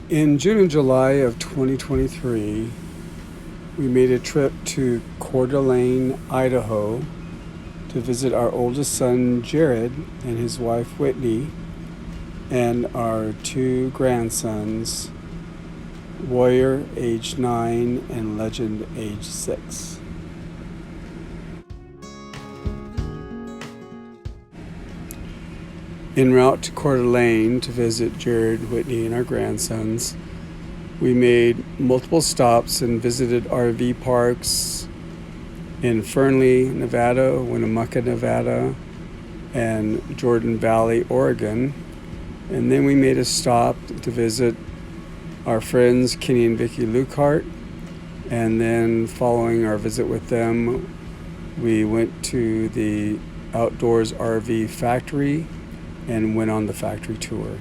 In June and July of 2023, we made a trip to Coeur d'Alene, Idaho to visit our oldest son, Jared, and his wife, Whitney, and our two grandsons, Warrior, age 9, and Legend, age 6. En route to Coeur d'Alene to visit Jared, Whitney, and our grandsons, we made multiple stops and visited RV parks in Fernley, Nevada, Winnemucca, Nevada, and Jordan Valley, Oregon. And then we made a stop to visit our friends Kenny and Vicki Lukehart. And then following our visit with them, we went to the Outdoors RV factory and went on the factory tour.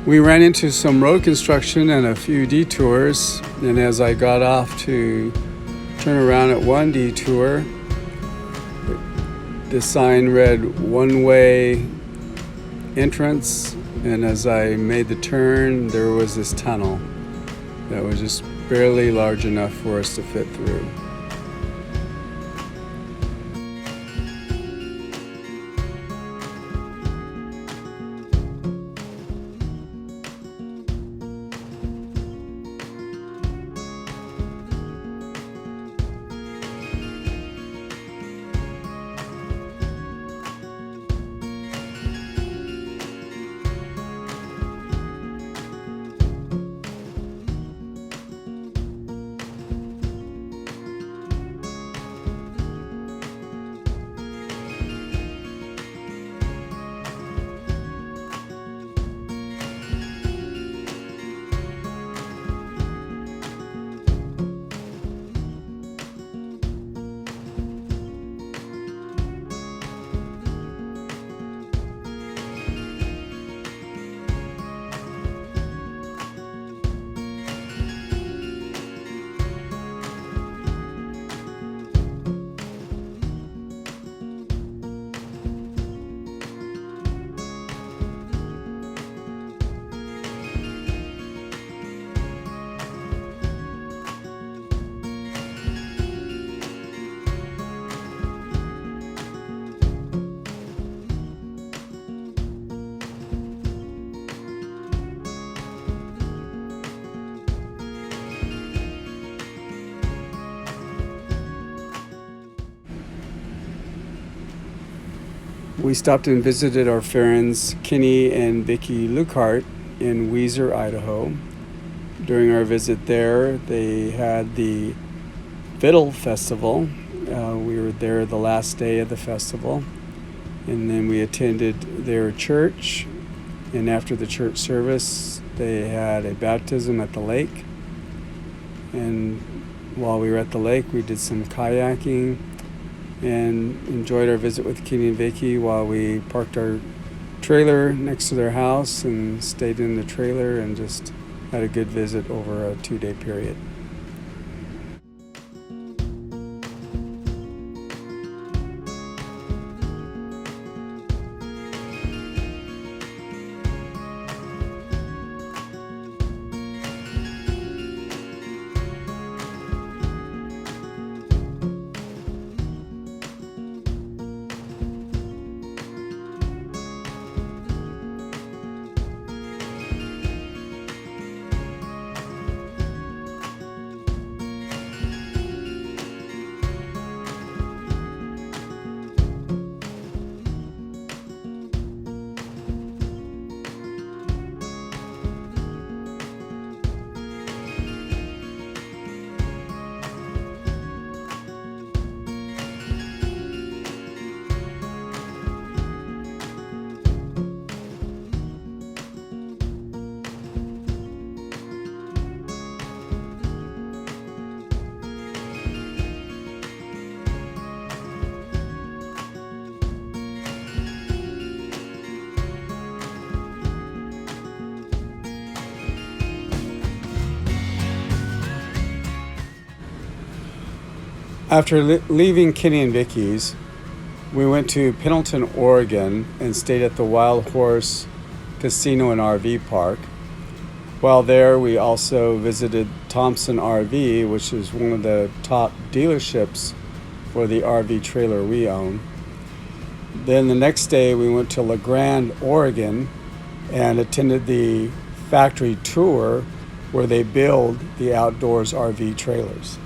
We ran into some road construction and a few detours, and as I got off to turn around at one detour, the sign read one-way entrance, and as I made the turn, there was this tunnel that was just barely large enough for us to fit through. We stopped and visited our friends Kenny and Vicki Lukehart in Weiser, Idaho. During our visit there, they had the Fiddle Festival. We were there the last day of the festival, and then we attended their church, and after the church service, they had a baptism at the lake. And while we were at the lake, we did some kayaking and enjoyed our visit with Kenny and Vicki while we parked our trailer next to their house and stayed in the trailer and just had a good visit over a 2-day period. After leaving Kenny and Vicky's, we went to Pendleton, Oregon, and stayed at the Wild Horse Casino and RV Park. While there, we also visited Thompson RV, which is one of the top dealerships for the RV trailer we own. Then the next day, we went to La Grande, Oregon, and attended the factory tour where they build the outdoors RV trailers.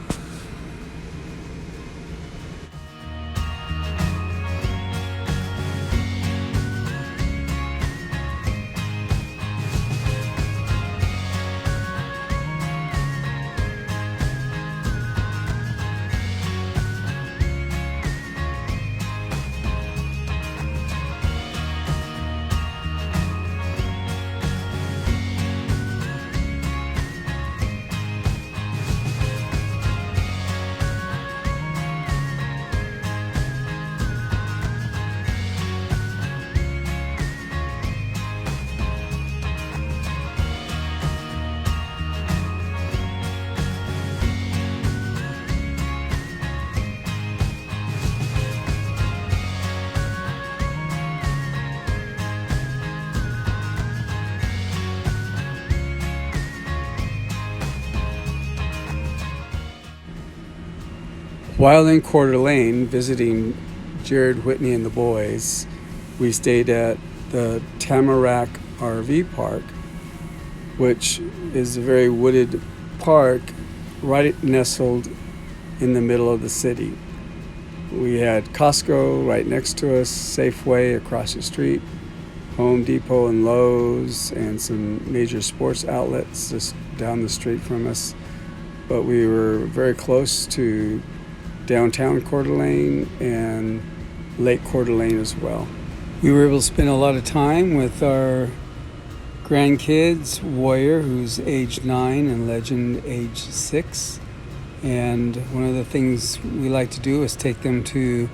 While in Coeur d'Alene visiting Jared, Whitney, and the boys, we stayed at the Tamarack RV Park, which is a very wooded park right nestled in the middle of the city. We had Costco right next to us, Safeway across the street, Home Depot and Lowe's, and some major sports outlets just down the street from us. But we were very close to downtown Coeur d'Alene and Lake Coeur d'Alene as well. We were able to spend a lot of time with our grandkids, Warrior, who's age 9, and Legend, age 6. And one of the things we like to do is take them to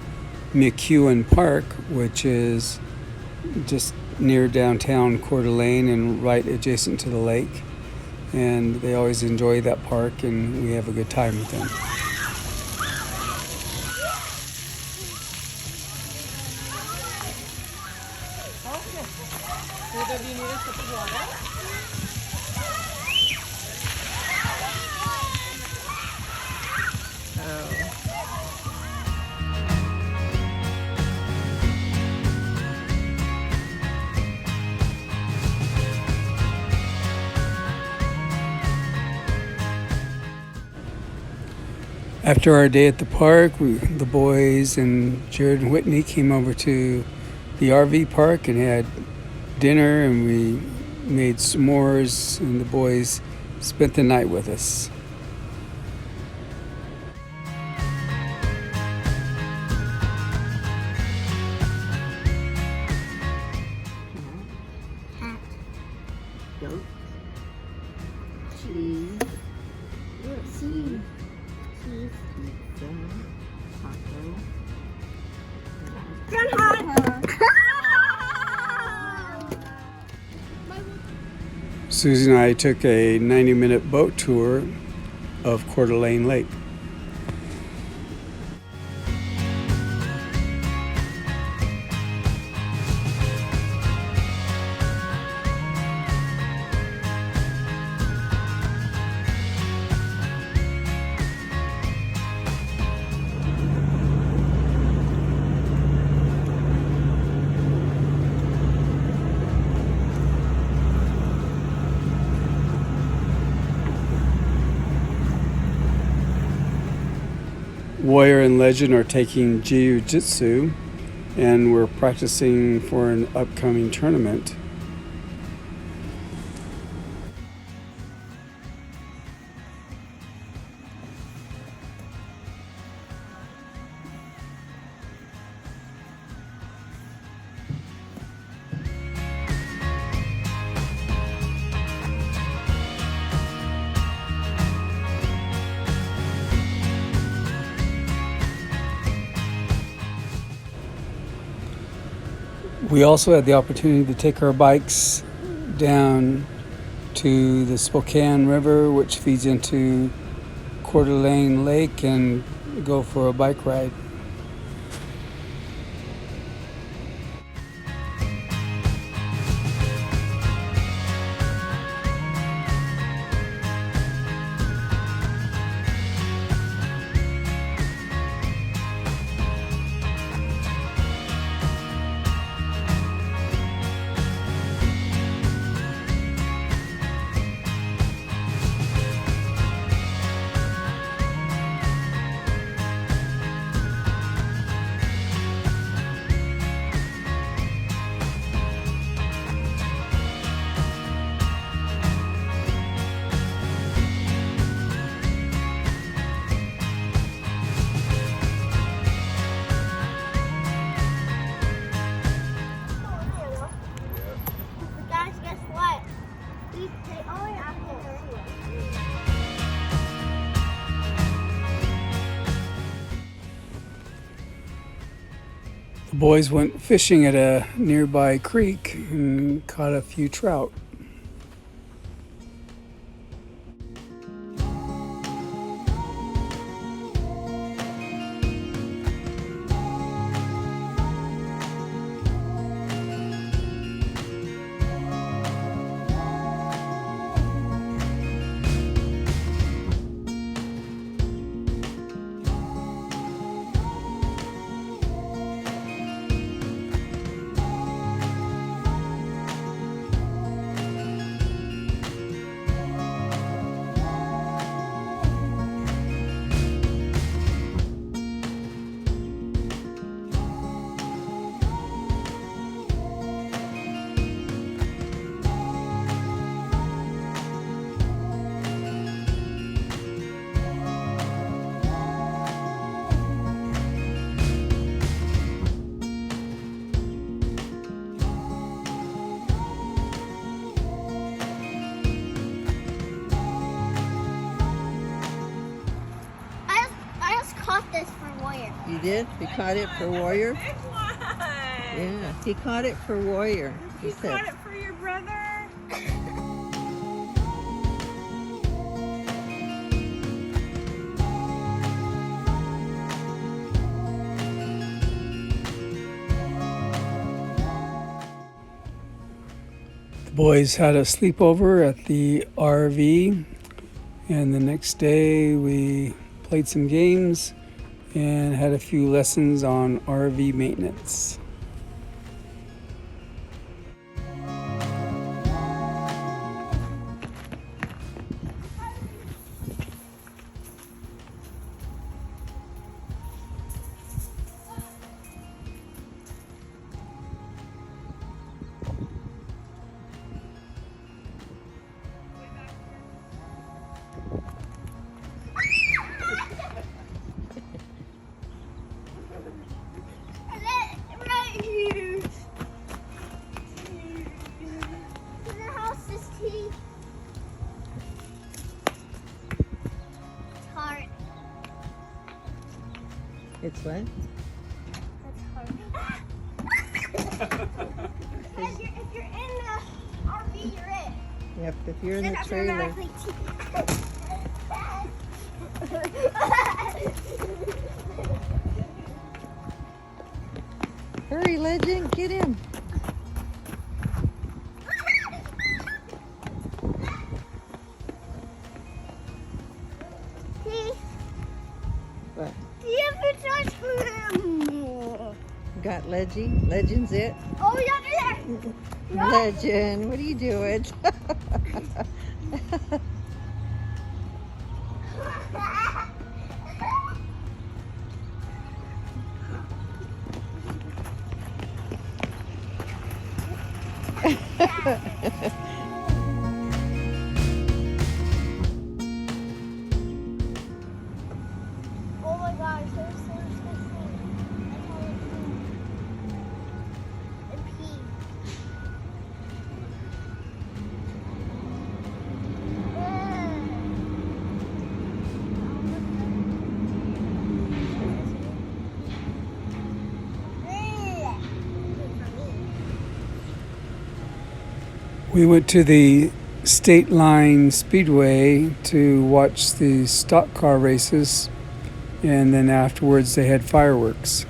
McEwen Park, which is just near downtown Coeur d'Alene and right adjacent to the lake. And they always enjoy that park, and we have a good time with them. After our day at the park, the boys and Jared and Whitney came over to the RV park and had dinner, and we made s'mores, and the boys spent the night with us. Hat, goat, cheese, cheese, pizza, taco, Susie and I took a 90-minute boat tour of Coeur d'Alene Lake. Warrior and Legend are taking jiu-jitsu, and we're practicing for an upcoming tournament. We also had the opportunity to take our bikes down to the Spokane River, which feeds into Coeur d'Alene Lake, and go for a bike ride. Guys, guess what? They are apples. The boys went fishing at a nearby creek and caught a few trout. I just caught this for Warrior. You did? You caught it for Warrior? Big one. Yeah, he caught it for Warrior. He You said. caught it for your brother. The boys had a sleepover at the RV, and the next day we played some games and had a few lessons on RV maintenance. Right here. The house is tea. It's hard. It's what? That's hard. if you're in the RV, you're in. Yep, if you're in Then the that's trailer. automatically Hurry, Legend, get him. Tea. What? Do you have a touch for him? Got Leggy? Legend's it? Oh, yeah, there. Right. Legend, what are you doing? Oh my gosh, there's so much missing. That's all I do. And pee. We went to the State Line Speedway to watch the stock car races, and then afterwards they had fireworks.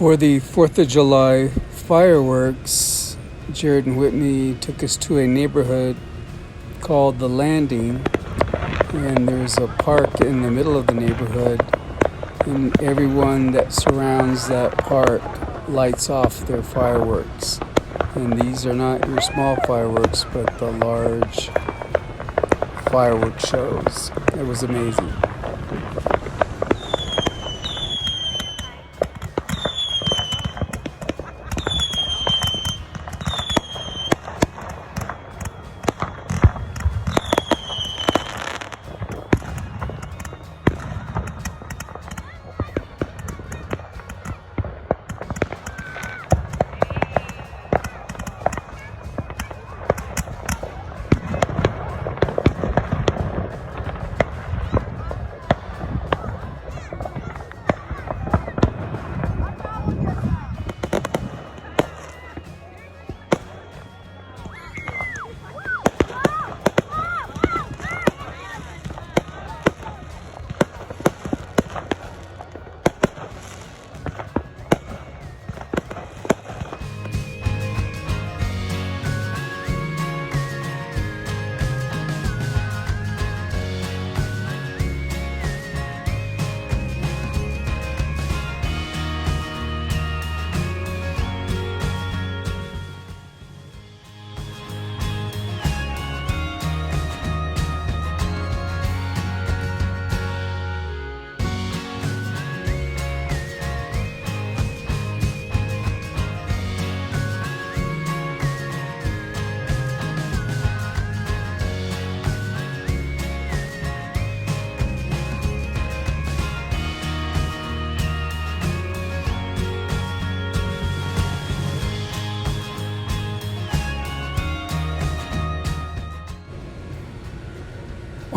For the 4th of July fireworks, Jared and Whitney took us to a neighborhood called The Landing, and there's a park in the middle of the neighborhood, and everyone that surrounds that park lights off their fireworks. And these are not your small fireworks, but the large fireworks shows. It was amazing.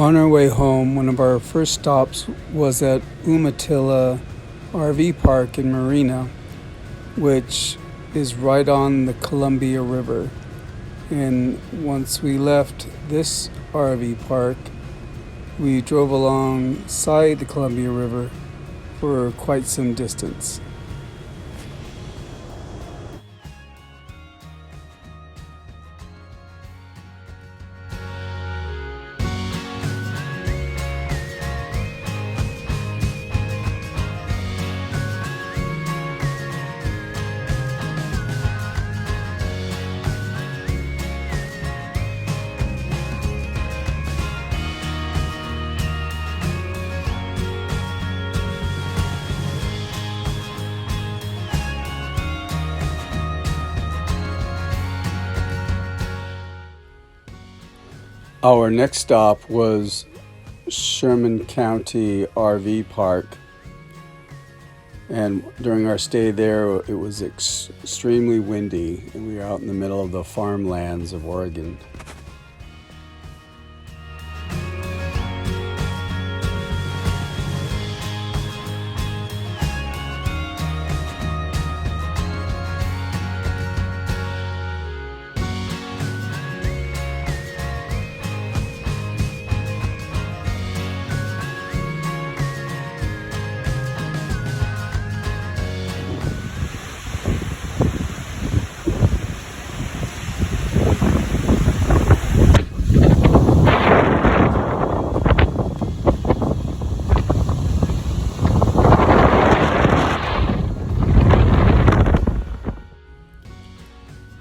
On our way home, one of our first stops was at Umatilla RV Park in Marina, which is right on the Columbia River. And once we left this RV park, we drove alongside the Columbia River for quite some distance. Our next stop was Sherman County RV Park, and during our stay there it was extremely windy, and we were out in the middle of the farmlands of Oregon.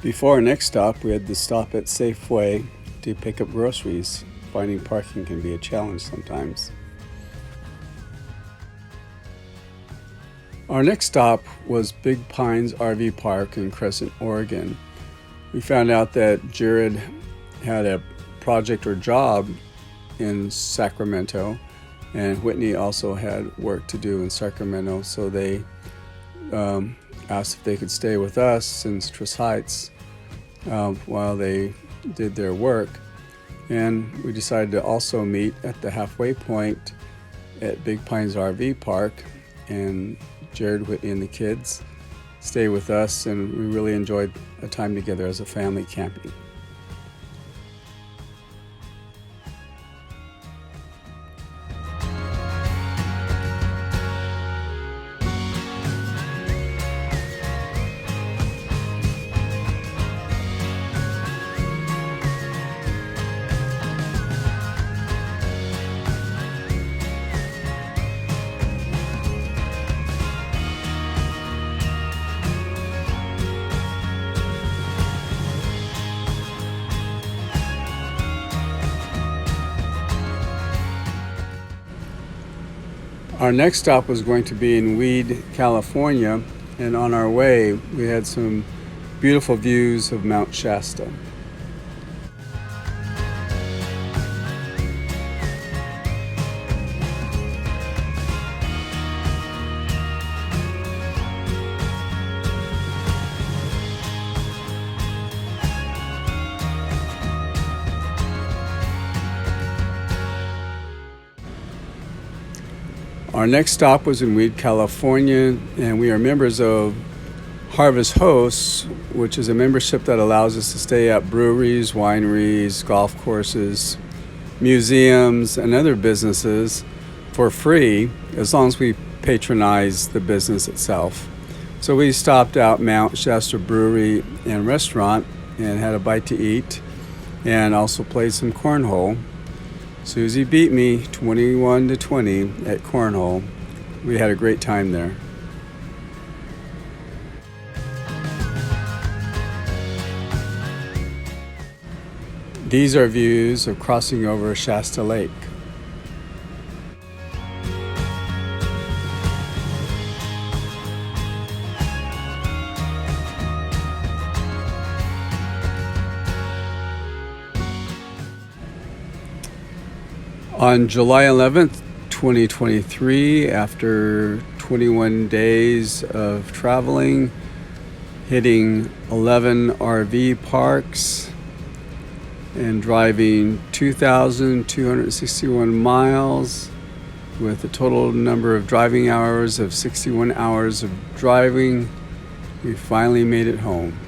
Before our next stop, we had to stop at Safeway to pick up groceries. Finding parking can be a challenge sometimes. Our next stop was Big Pines RV Park in Crescent, Oregon. We found out that Jared had a project or job in Sacramento, and Whitney also had work to do in Sacramento, so they asked if they could stay with us in Citrus Heights while they did their work. And we decided to also meet at the halfway point at Big Pines RV Park, and Jared, Whitney, and the kids stay with us, and we really enjoyed a time together as a family camping. Our next stop was going to be in Weed, California, and on our way we had some beautiful views of Mount Shasta. Our next stop was in Weed, California, and we are members of Harvest Hosts, which is a membership that allows us to stay at breweries, wineries, golf courses, museums, and other businesses for free, as long as we patronize the business itself. So we stopped out Mount Shasta Brewery and Restaurant and had a bite to eat, and also played some cornhole. Susie beat me 21-20 at cornhole. We had a great time there. These are views of crossing over Shasta Lake. On July 11th, 2023, after 21 days of traveling, hitting 11 RV parks, and driving 2,261 miles with a total number of driving hours of 61 hours of driving. We finally made it home.